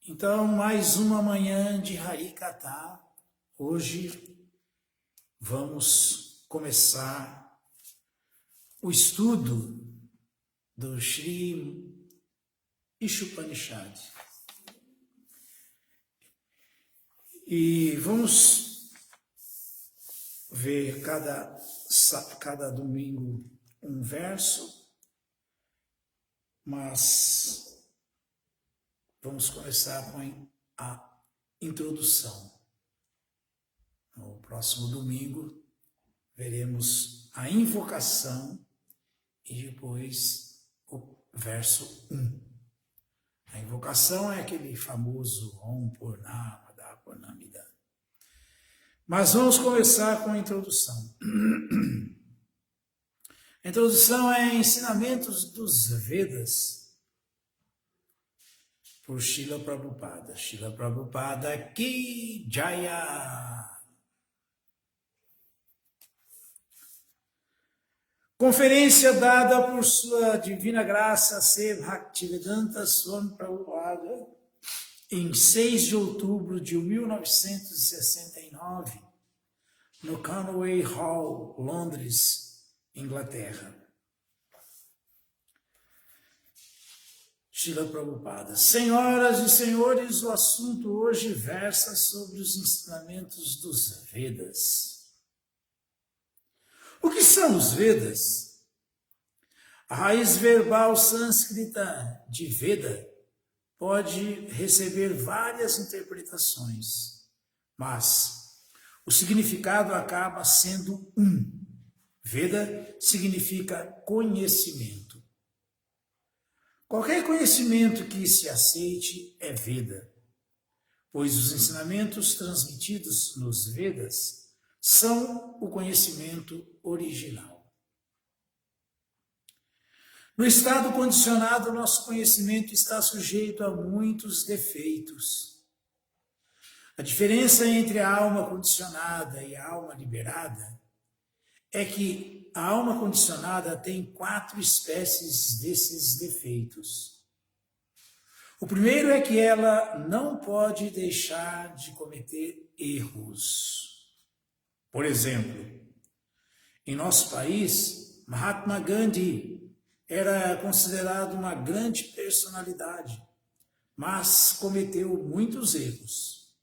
Então, mais uma manhã de Harikata. Hoje vamos começar o estudo do Sri Ishopanishad. E vamos ver cada domingo um verso, mas vamos começar com a introdução. No próximo domingo, veremos a invocação e depois o verso 1. A invocação é aquele famoso Om Purnamada Purnamidam. Mas vamos começar com a introdução. A introdução é Ensinamentos dos Vedas, por Srila Prabhupada. Srila Prabhupada Ki Jaya! Conferência dada por sua divina graça Sri Bhaktivedanta Swami Prabhupada em 6 de outubro de 1969, no Conway Hall, Londres, Inglaterra. Srila Prabhupada. Senhoras e senhores, o assunto hoje versa sobre os ensinamentos dos Vedas. O que são os Vedas? A raiz verbal sânscrita de Veda pode receber várias interpretações, mas o significado acaba sendo um. Veda significa conhecimento. Qualquer conhecimento que se aceite é Veda, pois os ensinamentos transmitidos nos Vedas são o conhecimento original. No estado condicionado, nosso conhecimento está sujeito a muitos defeitos. A diferença entre a alma condicionada e a alma liberada é que a alma condicionada tem 4 espécies desses defeitos. O primeiro é que ela não pode deixar de cometer erros. Por exemplo, em nosso país, Mahatma Gandhi era considerado uma grande personalidade, mas cometeu muitos erros.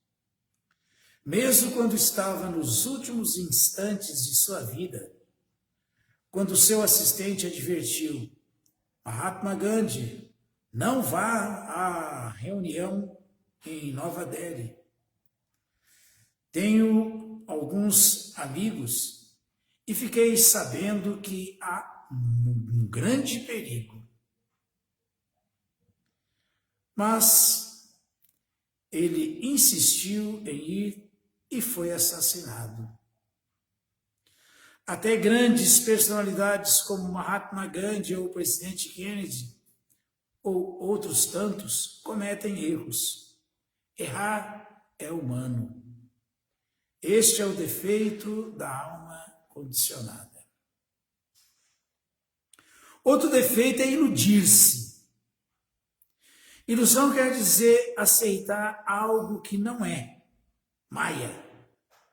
Mesmo quando estava nos últimos instantes de sua vida, quando seu assistente advertiu: Mahatma Gandhi, não vá à reunião em Nova Delhi. Tenho alguns amigos e fiquei sabendo que há um grande perigo. Mas ele insistiu em ir e foi assassinado. Até grandes personalidades como Mahatma Gandhi ou o presidente Kennedy ou outros tantos cometem erros. Errar é humano. Este é o defeito da alma condicionada. Outro defeito é iludir-se. Ilusão quer dizer aceitar algo que não é. Maya.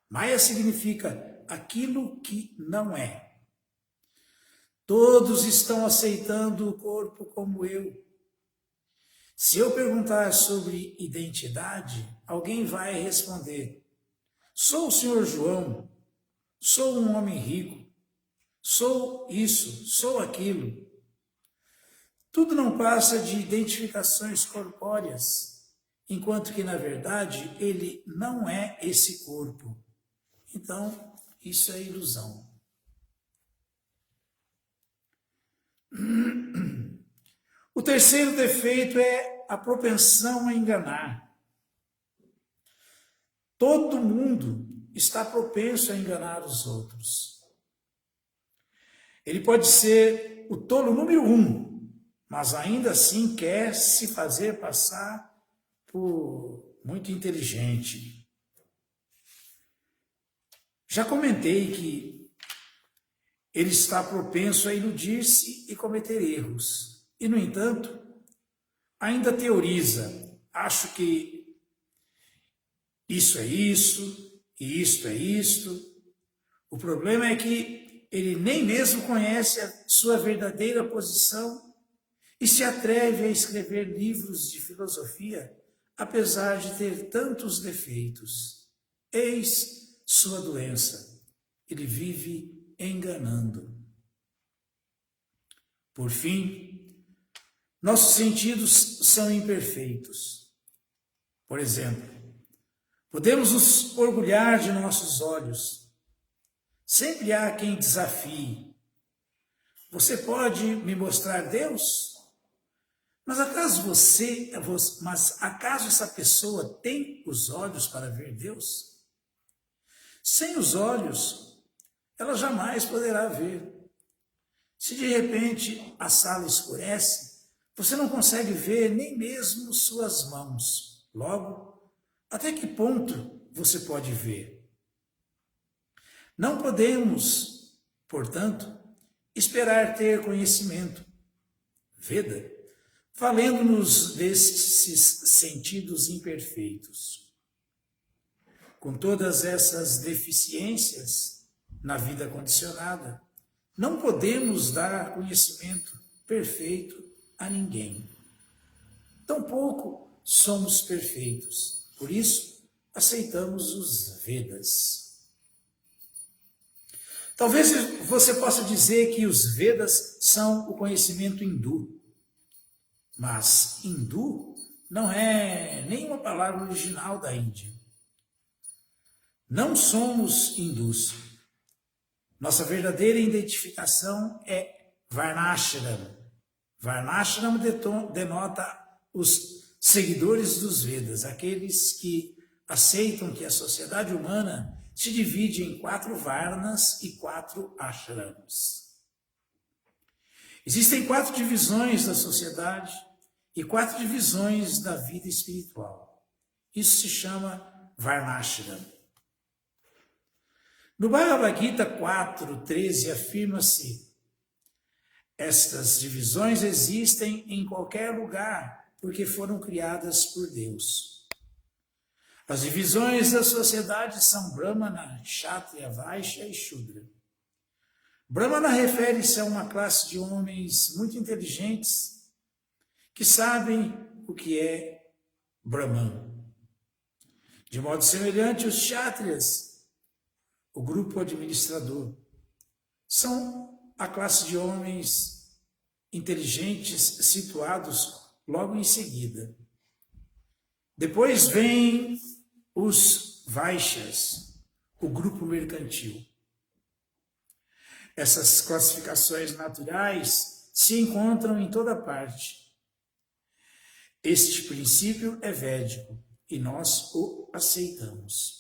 Maya significa aquilo que não é. Todos estão aceitando o corpo como eu. Se eu perguntar sobre identidade, alguém vai responder: sou o senhor João, sou um homem rico, sou isso, sou aquilo. Tudo não passa de identificações corpóreas, enquanto que, na verdade, ele não é esse corpo. Então, isso é ilusão. O terceiro defeito é a propensão a enganar. Todo mundo está propenso a enganar os outros. Ele pode ser o tolo número 1, mas ainda assim quer se fazer passar por muito inteligente. Já comentei que ele está propenso a iludir-se e cometer erros. E, no entanto, ainda teoriza: acho que isso é isso, e isto é isto. O problema é que ele nem mesmo conhece a sua verdadeira posição e se atreve a escrever livros de filosofia, apesar de ter tantos defeitos. Eis sua doença. Ele vive enganando. Por fim, nossos sentidos são imperfeitos. Por exemplo, podemos nos orgulhar de nossos olhos. Sempre há quem desafie. Você pode me mostrar Deus? Mas acaso essa pessoa tem os olhos para ver Deus? Sem os olhos, ela jamais poderá ver. Se de repente a sala escurece, você não consegue ver nem mesmo suas mãos. Logo, até que ponto você pode ver? Não podemos, portanto, esperar ter conhecimento, Veda, valendo-nos desses sentidos imperfeitos. Com todas essas deficiências na vida condicionada, não podemos dar conhecimento perfeito a ninguém. Tampouco somos perfeitos, por isso aceitamos os Vedas. Talvez você possa dizer que os Vedas são o conhecimento hindu. Mas hindu não é nenhuma palavra original da Índia. Não somos hindus. Nossa verdadeira identificação é Varnashram. Varnashram denota os seguidores dos Vedas, aqueles que aceitam que a sociedade humana se divide em 4 Varnas e 4 Ashrams. Existem 4 divisões da sociedade e 4 divisões da vida espiritual. Isso se chama Varnashram. No Bhagavad Gita 4:13 afirma-se: estas divisões existem em qualquer lugar, porque foram criadas por Deus. As divisões da sociedade são Brahmana, Kshatriya, Vaishya e Shudra. Brahmana refere-se a uma classe de homens muito inteligentes que sabem o que é Brahman. De modo semelhante, os Kshatriyas, o grupo administrador, são a classe de homens inteligentes situados logo em seguida. Depois vem os Vaishyas, o grupo mercantil. Essas classificações naturais se encontram em toda parte. Este princípio é védico e nós o aceitamos.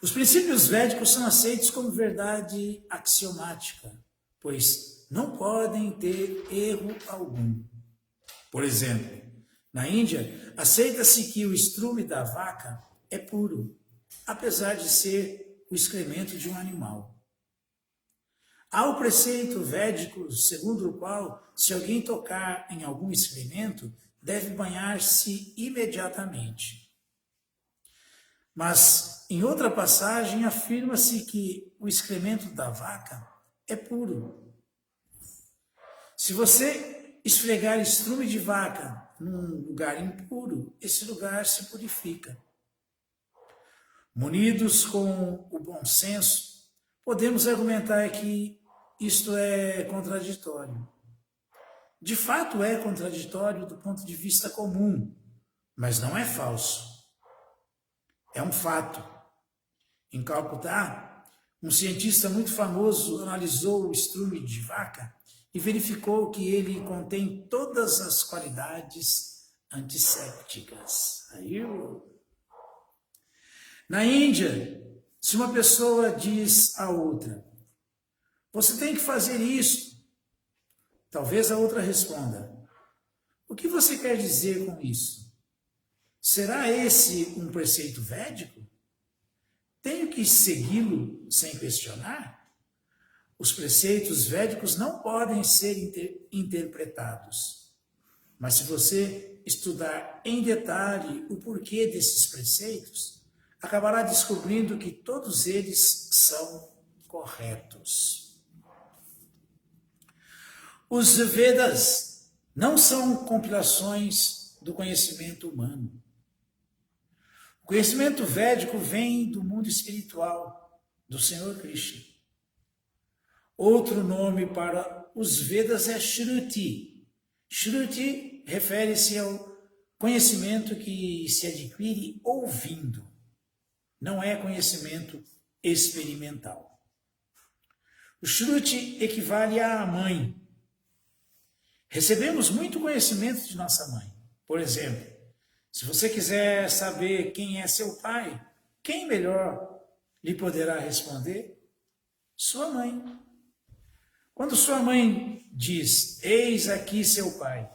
Os princípios védicos são aceitos como verdade axiomática, pois não podem ter erro algum. Por exemplo, na Índia, aceita-se que o estrume da vaca é puro, apesar de ser o excremento de um animal. Há o preceito védico segundo o qual, se alguém tocar em algum excremento, deve banhar-se imediatamente. Mas, em outra passagem, afirma-se que o excremento da vaca é puro. Se você esfregar estrume de vaca num lugar impuro, esse lugar se purifica. Munidos com o bom senso, podemos argumentar que isto é contraditório. De fato é contraditório do ponto de vista comum, mas não é falso. É um fato. Em Calcutá, um cientista muito famoso analisou o estrume de vaca e verificou que ele contém todas as qualidades antissépticas. Na Índia, se uma pessoa diz a outra: você tem que fazer isso, talvez a outra responda: o que você quer dizer com isso? Será esse um preceito védico? Tenho que segui-lo sem questionar? Os preceitos védicos não podem ser interpretados. Mas se você estudar em detalhe o porquê desses preceitos, acabará descobrindo que todos eles são corretos. Os Vedas não são compilações do conhecimento humano. O conhecimento védico vem do mundo espiritual, do Senhor Krishna. Outro nome para os Vedas é Shruti. Shruti refere-se ao conhecimento que se adquire ouvindo. Não é conhecimento experimental. O Shruti equivale à mãe. Recebemos muito conhecimento de nossa mãe. Por exemplo, se você quiser saber quem é seu pai, quem melhor lhe poderá responder? Sua mãe. Quando sua mãe diz, eis aqui seu pai,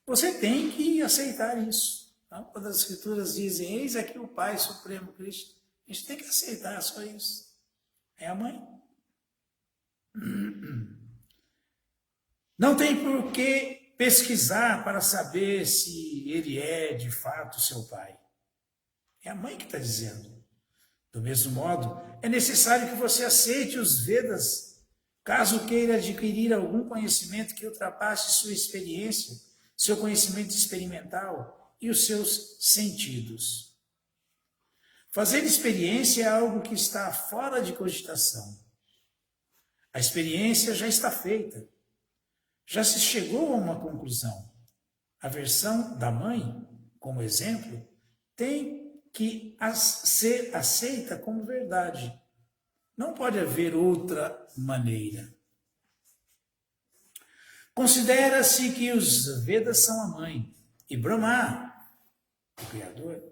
você tem que aceitar isso. Não? Quando as escrituras dizem, eis aqui o Pai Supremo Cristo, a gente tem que aceitar só isso. É a mãe. Não tem por que pesquisar para saber se ele é de fato seu pai. É a mãe que está dizendo. Do mesmo modo, é necessário que você aceite os Vedas, caso queira adquirir algum conhecimento que ultrapasse sua experiência, seu conhecimento experimental e os seus sentidos. Fazer experiência é algo que está fora de cogitação. A experiência já está feita. Já se chegou a uma conclusão. A versão da mãe, como exemplo, tem que ser aceita como verdade. Não pode haver outra maneira. Considera-se que os Vedas são a mãe e Brahma, o Criador,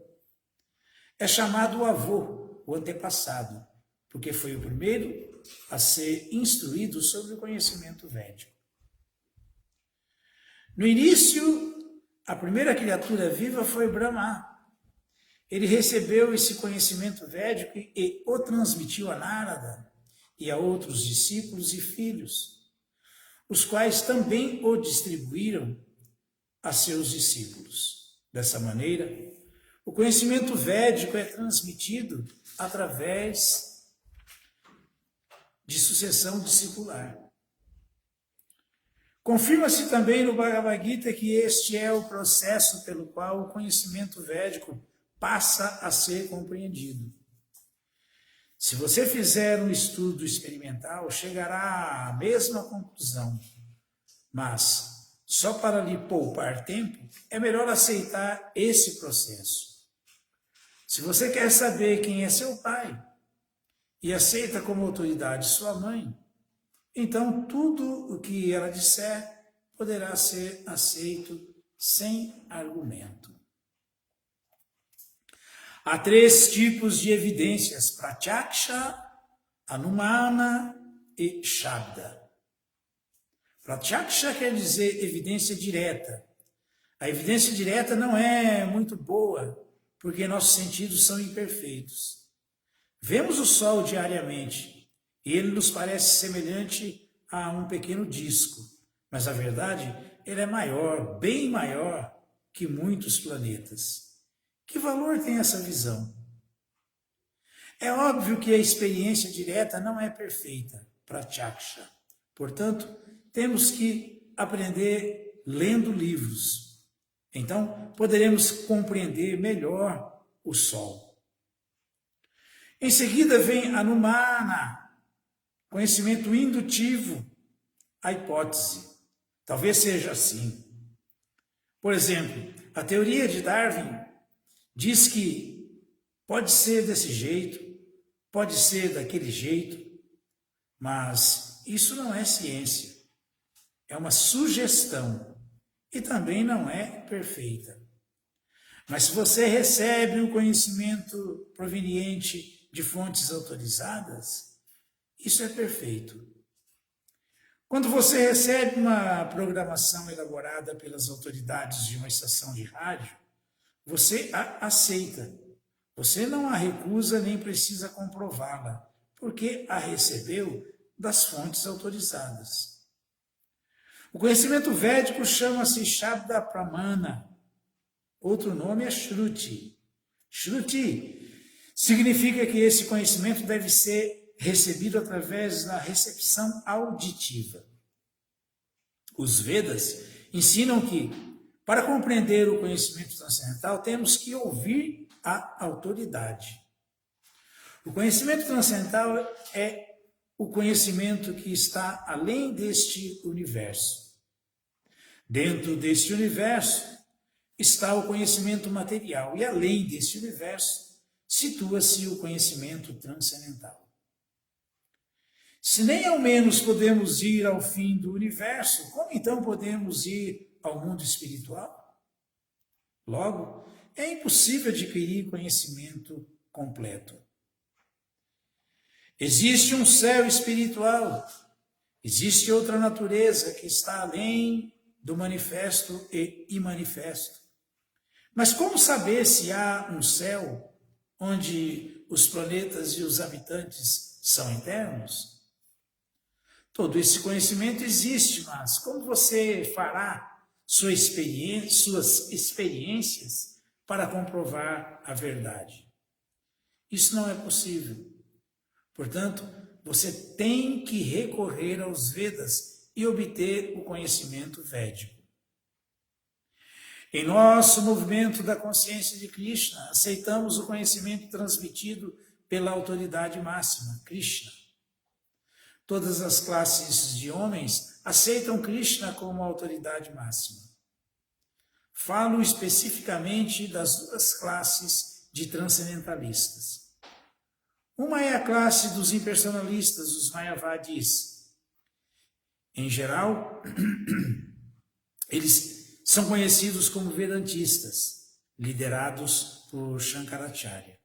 é chamado o avô, o antepassado, porque foi o primeiro a ser instruído sobre o conhecimento védico. No início, a primeira criatura viva foi Brahma. Ele recebeu esse conhecimento védico e o transmitiu a Narada e a outros discípulos e filhos, os quais também o distribuíram a seus discípulos. Dessa maneira, o conhecimento védico é transmitido através de sucessão discipular. Confirma-se também no Bhagavad Gita que este é o processo pelo qual o conhecimento védico passa a ser compreendido. Se você fizer um estudo experimental, chegará à mesma conclusão. Mas, só para lhe poupar tempo, é melhor aceitar esse processo. Se você quer saber quem é seu pai e aceita como autoridade sua mãe, então tudo o que ela disser poderá ser aceito sem argumento. Há 3 tipos de evidências: Pratyaksha, Anumana e Shabda. Pratyaksha quer dizer evidência direta. A evidência direta não é muito boa, porque nossos sentidos são imperfeitos. Vemos o Sol diariamente e ele nos parece semelhante a um pequeno disco, mas a verdade, ele é maior, bem maior que muitos planetas. Que valor tem essa visão? É óbvio que a experiência direta não é perfeita, Pratyaksha. Portanto, temos que aprender lendo livros. Então, poderemos compreender melhor o Sol. Em seguida vem Anumana, conhecimento indutivo, a hipótese. Talvez seja assim. Por exemplo, a teoria de Darwin diz que pode ser desse jeito, pode ser daquele jeito, mas isso não é ciência. É uma sugestão e também não é perfeita. Mas se você recebe o conhecimento proveniente de fontes autorizadas, isso é perfeito. Quando você recebe uma programação elaborada pelas autoridades de uma estação de rádio, você a aceita. Você não a recusa nem precisa comprová-la, porque a recebeu das fontes autorizadas. O conhecimento védico chama-se Shabda Pramana, Outro nome é Shruti. Shruti significa que esse conhecimento deve ser recebido através da recepção auditiva. Os Vedas ensinam que, para compreender o conhecimento transcendental, temos que ouvir a autoridade. O conhecimento transcendental é o conhecimento que está além deste universo. Dentro deste universo está o conhecimento material e além deste universo situa-se o conhecimento transcendental. Se nem ao menos podemos ir ao fim do universo, como então podemos ir ao mundo espiritual? Logo, é impossível adquirir conhecimento completo. Existe um céu espiritual, existe outra natureza que está além do manifesto e imanifesto. Mas como saber se há um céu onde os planetas e os habitantes são eternos? Todo esse conhecimento existe, mas como você fará suas experiências para comprovar a verdade? Isso não é possível. Portanto, você tem que recorrer aos Vedas e obter o conhecimento védico. Em nosso movimento da consciência de Krishna, aceitamos o conhecimento transmitido pela autoridade máxima, Krishna. Todas as classes de homens aceitam Krishna como autoridade máxima. Falo especificamente das duas classes de transcendentalistas. Uma é a classe dos impersonalistas, os Mayavadis. Em geral, eles são conhecidos como Vedantistas, liderados por Shankaracharya.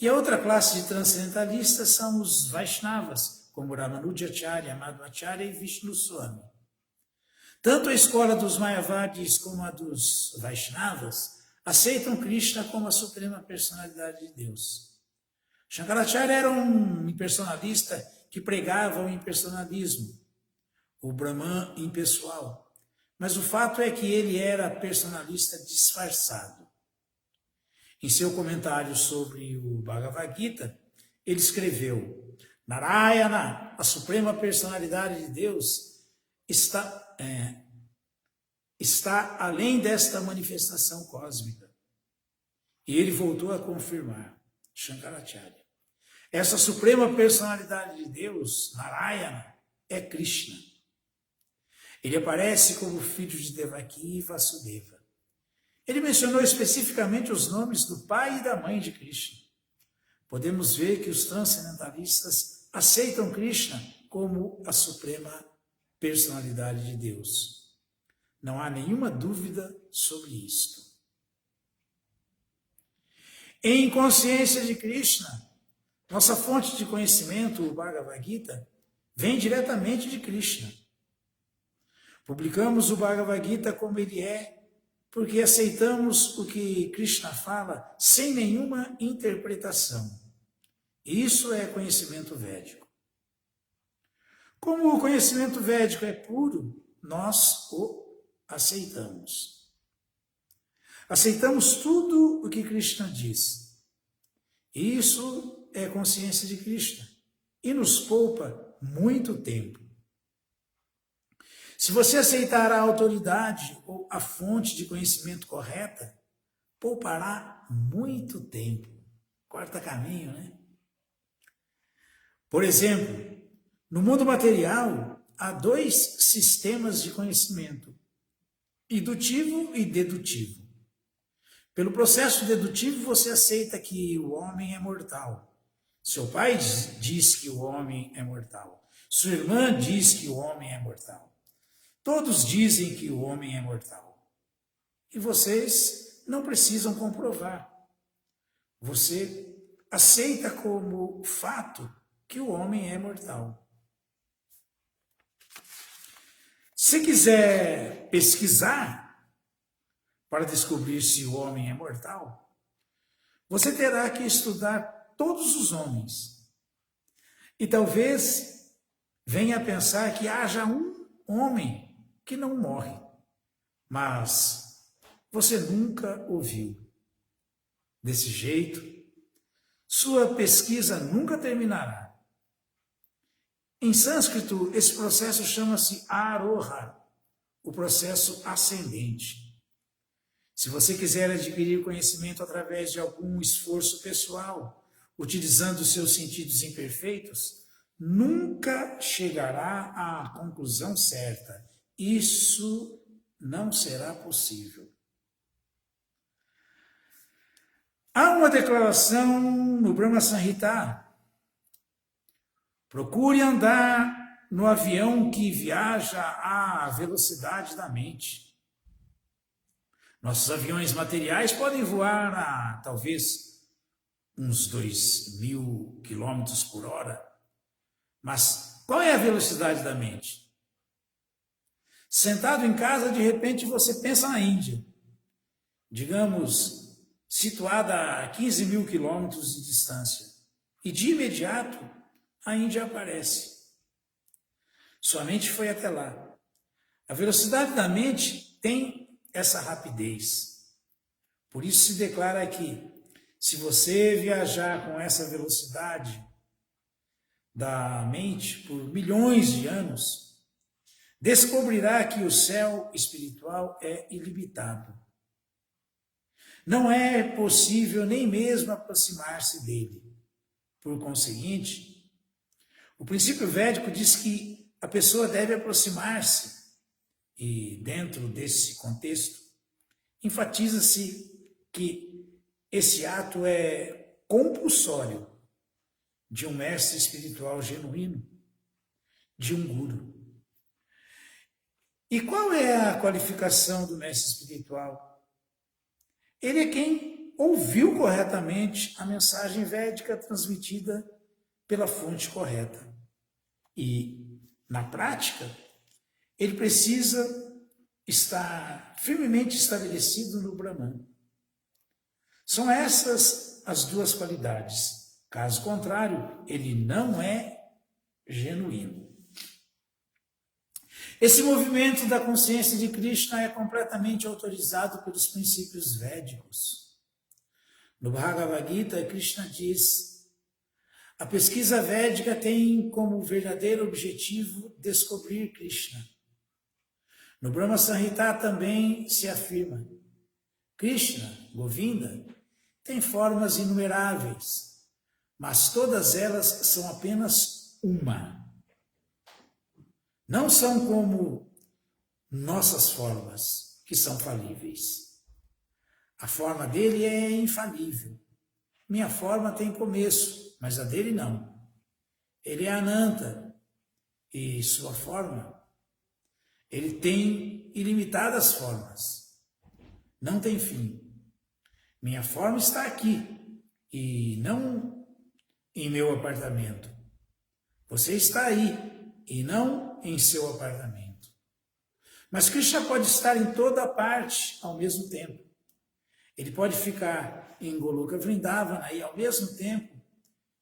E a outra classe de transcendentalistas são os Vaishnavas, como Ramanujacharya, Madhvacharya e Vishnu Swami. Tanto a escola dos Mayavadis como a dos Vaishnavas aceitam Krishna como a suprema personalidade de Deus. Shankaracharya era um impersonalista que pregava o impersonalismo, o Brahman impessoal. Mas o fato é que ele era personalista disfarçado. Em seu comentário sobre o Bhagavad Gita, ele escreveu: Narayana, a suprema personalidade de Deus, está além desta manifestação cósmica. E ele voltou a confirmar, Shankaracharya. Essa suprema personalidade de Deus, Narayana, é Krishna. Ele aparece como filho de Devaki e Vasudeva. Ele mencionou especificamente os nomes do pai e da mãe de Krishna. Podemos ver que os transcendentalistas aceitam Krishna como a suprema personalidade de Deus. Não há nenhuma dúvida sobre isto. Em consciência de Krishna, nossa fonte de conhecimento, o Bhagavad Gita, vem diretamente de Krishna. Publicamos o Bhagavad Gita como ele é, porque aceitamos o que Krishna fala sem nenhuma interpretação. Isso é conhecimento védico. Como o conhecimento védico é puro, nós o aceitamos. Aceitamos tudo o que Krishna diz. Isso é consciência de Krishna e nos poupa muito tempo. Se você aceitar a autoridade ou a fonte de conhecimento correta, poupará muito tempo. Corta caminho, né? Por exemplo, no mundo material, há dois sistemas de conhecimento, indutivo e dedutivo. Pelo processo dedutivo, você aceita que o homem é mortal. Seu pai diz que o homem é mortal. Sua irmã diz que o homem é mortal. Todos dizem que o homem é mortal. E vocês não precisam comprovar. Você aceita como fato que o homem é mortal. Se quiser pesquisar para descobrir se o homem é mortal, você terá que estudar todos os homens. E talvez venha a pensar que haja um homem que não morre. Mas você nunca ouviu. Desse jeito, sua pesquisa nunca terminará. Em sânscrito, esse processo chama-se aroha, o processo ascendente. Se você quiser adquirir conhecimento através de algum esforço pessoal, utilizando os seus sentidos imperfeitos, nunca chegará à conclusão certa. Isso não será possível. Há uma declaração no Brahma Samhita: procure andar no avião que viaja à velocidade da mente. Nossos aviões materiais podem voar a talvez uns 2.000 quilômetros por hora. Mas qual é a velocidade da mente? Sentado em casa, de repente você pensa na Índia, digamos, situada a 15.000 quilômetros de distância. E de imediato, a Índia aparece. Sua mente foi até lá. A velocidade da mente tem essa rapidez. Por isso se declara aqui, se você viajar com essa velocidade da mente por milhões de anos, descobrirá que o céu espiritual é ilimitado. Não é possível nem mesmo aproximar-se dele. Por conseguinte, o princípio védico diz que a pessoa deve aproximar-se, e dentro desse contexto, enfatiza-se que esse ato é compulsório de um mestre espiritual genuíno, de um guru. E qual é a qualificação do mestre espiritual? Ele é quem ouviu corretamente a mensagem védica transmitida pela fonte correta. E, na prática, ele precisa estar firmemente estabelecido no Brahman. São essas as duas qualidades. Caso contrário, ele não é genuíno. Esse movimento da consciência de Krishna é completamente autorizado pelos princípios védicos. No Bhagavad Gita, Krishna diz: a pesquisa védica tem como verdadeiro objetivo descobrir Krishna. No Brahma Samhita também se afirma: Krishna, Govinda, tem formas inumeráveis, mas todas elas são apenas uma. Não são como nossas formas, que são falíveis. A forma dele é infalível. Minha forma tem começo, mas a dele não. Ele é Ananta, e sua forma, ele tem ilimitadas formas. Não tem fim. Minha forma está aqui, e não em meu apartamento. Você está aí, e não em seu apartamento. Mas Krishna pode estar em toda parte ao mesmo tempo. Ele pode ficar em Goloka Vrindavana e ao mesmo tempo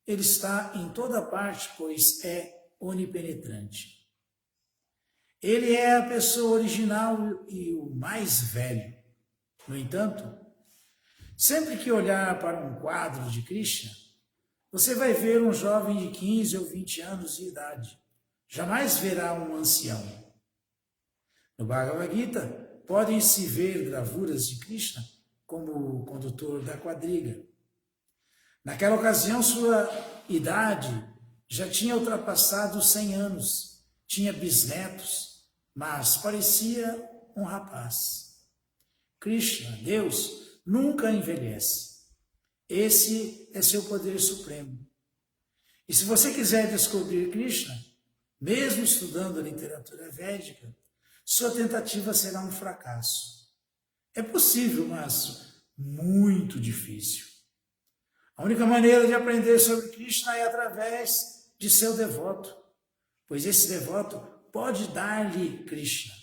ele está em toda parte, pois é onipenetrante. Ele é a pessoa original e o mais velho. No entanto, sempre que olhar para um quadro de Krishna, você vai ver um jovem de 15 ou 20 anos de idade. Jamais verá um ancião. No Bhagavad Gita, podem-se ver gravuras de Krishna como o condutor da quadriga. Naquela ocasião, sua idade já tinha ultrapassado os 100 anos, tinha bisnetos, mas parecia um rapaz. Krishna, Deus, nunca envelhece. Esse é seu poder supremo. E se você quiser descobrir Krishna, mesmo estudando a literatura védica, sua tentativa será um fracasso. É possível, mas muito difícil. A única maneira de aprender sobre Krishna é através de seu devoto, pois esse devoto pode dar-lhe Krishna.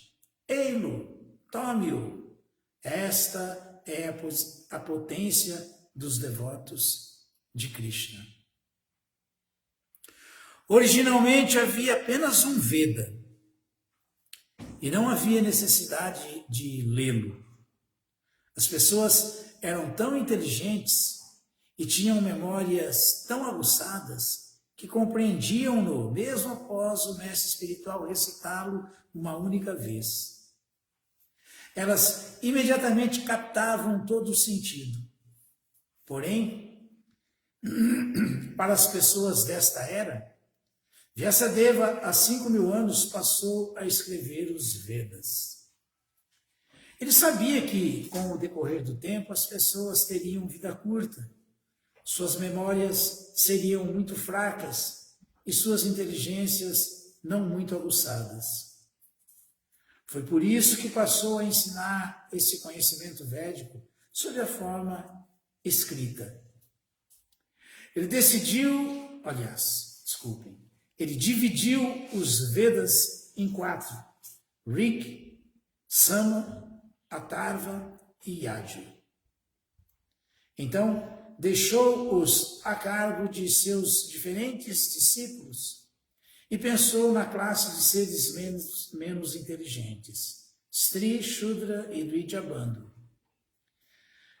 Ei-lo, tome-o. Esta é a potência dos devotos de Krishna. Originalmente havia apenas um Veda e não havia necessidade de lê-lo. As pessoas eram tão inteligentes e tinham memórias tão aguçadas que compreendiam-no mesmo após o mestre espiritual recitá-lo uma única vez. Elas imediatamente captavam todo o sentido. Porém, para as pessoas desta era, Vyasadeva, há 5.000 anos, passou a escrever os Vedas. Ele sabia que, com o decorrer do tempo, as pessoas teriam vida curta, suas memórias seriam muito fracas e suas inteligências não muito aguçadas. Foi por isso que passou a ensinar esse conhecimento védico sob a forma escrita. Ele dividiu os Vedas em 4, Rig, Sama, Atharva e Yajur. Então, deixou-os a cargo de seus diferentes discípulos e pensou na classe de seres menos inteligentes, Stri, Shudra e Dvijabandhu.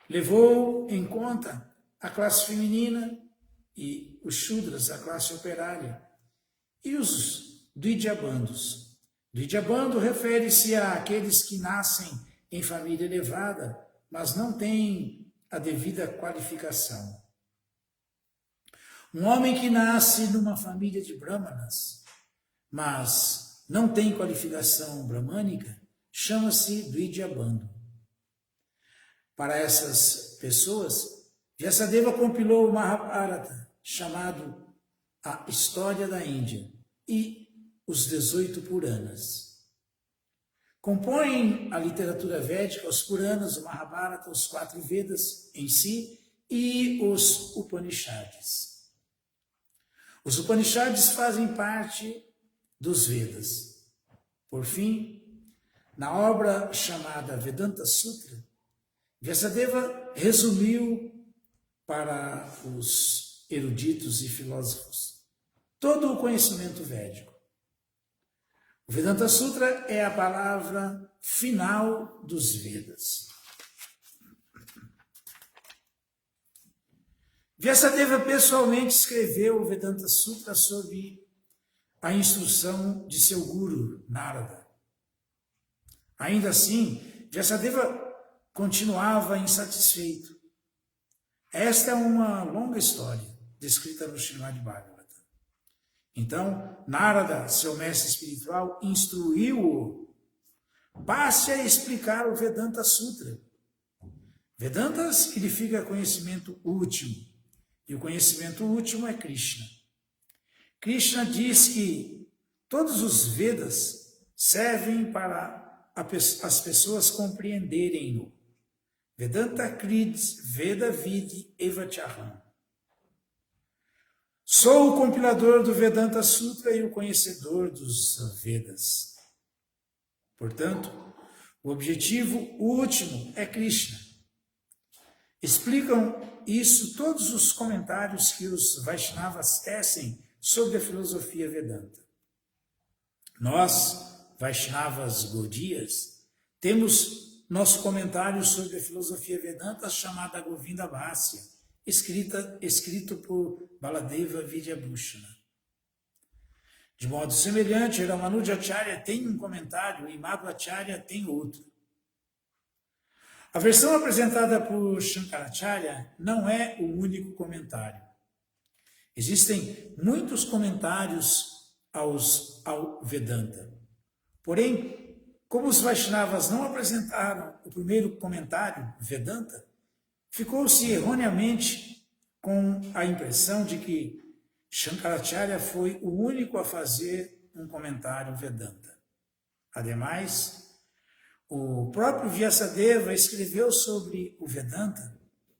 Levou em conta a classe feminina e os Shudras, a classe operária, e os Dvijabandhus. Dvijabandhu refere-se àqueles que nascem em família elevada, mas não têm a devida qualificação. Um homem que nasce numa família de brahmanas, mas não tem qualificação brahmânica, chama-se Dvijabandhu. Para essas pessoas, Vyasadeva compilou o Mahabharata, chamado A História da Índia, e os 18 Puranas. Compõem a literatura védica os Puranas, o Mahabharata, os 4 Vedas em si e os Upanishads. Os Upanishads fazem parte dos Vedas. Por fim, na obra chamada Vedanta Sutra, Vyasadeva resumiu para os eruditos e filósofos todo o conhecimento védico. O Vedanta Sutra é a palavra final dos Vedas. Vyasadeva pessoalmente escreveu o Vedanta Sutra sob a instrução de seu guru, Narada. Ainda assim, Vyasadeva continuava insatisfeito. Esta é uma longa história, descrita no Srimad Bhagavatam. Então, Narada, seu mestre espiritual, instruiu-o. Passe a explicar o Vedanta Sutra. Vedanta significa conhecimento último, e o conhecimento último é Krishna. Krishna diz que todos os Vedas servem para as pessoas compreenderem-no. Vedanta Krids Veda Vidi Evachaham. Sou o compilador do Vedanta Sutra e o conhecedor dos Vedas. Portanto, o objetivo último é Krishna. Explicam isso todos os comentários que os Vaishnavas tecem sobre a filosofia Vedanta. Nós, Vaishnavas Gaudiyas, temos nosso comentário sobre a filosofia Vedanta chamada Govinda Bhasya, escrito por Baladeva Vidyabhushana. De modo semelhante, Ramanujacharya tem um comentário e Madhvacharya tem outro. A versão apresentada por Shankaracharya não é o único comentário. Existem muitos comentários ao Vedanta. Porém, como os Vaishnavas não apresentaram o primeiro comentário, Vedanta, ficou-se erroneamente com a impressão de que Shankaracharya foi o único a fazer um comentário Vedanta. Ademais, o próprio Vyasadeva escreveu sobre o Vedanta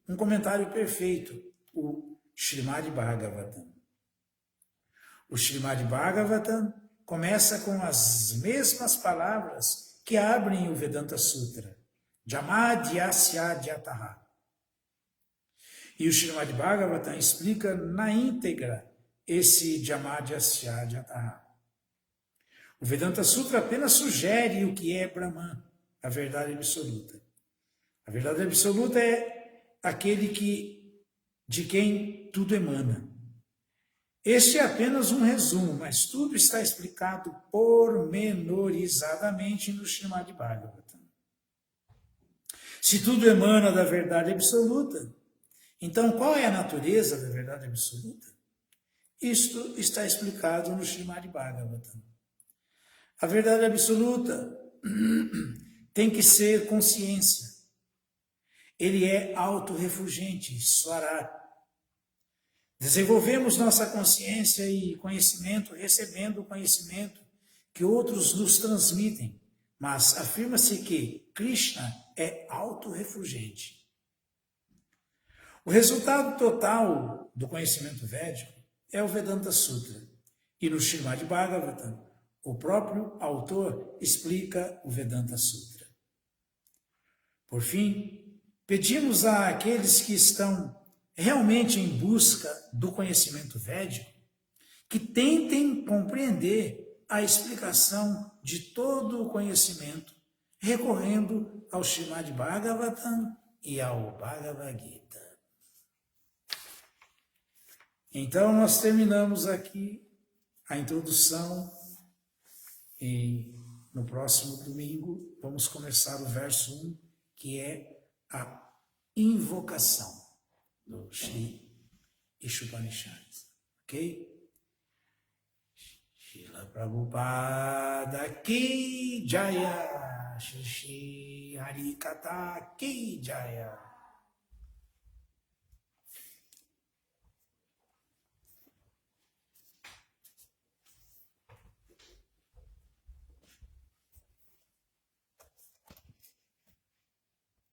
um comentário perfeito, o Srimad Bhagavatam. O Srimad Bhagavatam começa com as mesmas palavras que abrem o Vedanta Sutra, Jamadhyasya. E o Srimad Bhagavatam explica na íntegra esse Jamadhyasya. O Vedanta Sutra apenas sugere o que é Brahman, a verdade absoluta. A verdade absoluta é aquele de quem tudo emana. Este é apenas um resumo, mas tudo está explicado pormenorizadamente no Srimad Bhagavatam. Se tudo emana da verdade absoluta, então qual é a natureza da verdade absoluta? Isto está explicado no Srimad Bhagavatam. A verdade absoluta tem que ser consciência. Ele é autorrefugente, Swarat. Desenvolvemos nossa consciência e conhecimento recebendo o conhecimento que outros nos transmitem, mas afirma-se que Krishna é autorrefugente. O resultado total do conhecimento védico é o Vedanta Sutra. E no Srimad Bhagavatam, o próprio autor explica o Vedanta Sutra. Por fim, pedimos àqueles que estão realmente em busca do conhecimento védico que tentem compreender a explicação de todo o conhecimento recorrendo ao Srimad Bhagavatam e ao Bhagavad Gita. Então, nós terminamos aqui a introdução e no próximo domingo vamos começar o verso 1, que é a invocação do Shri Ishopanishad. Ok? Srila Prabhupada Ki Jaya, Shri Hari Katha Ki Jaya.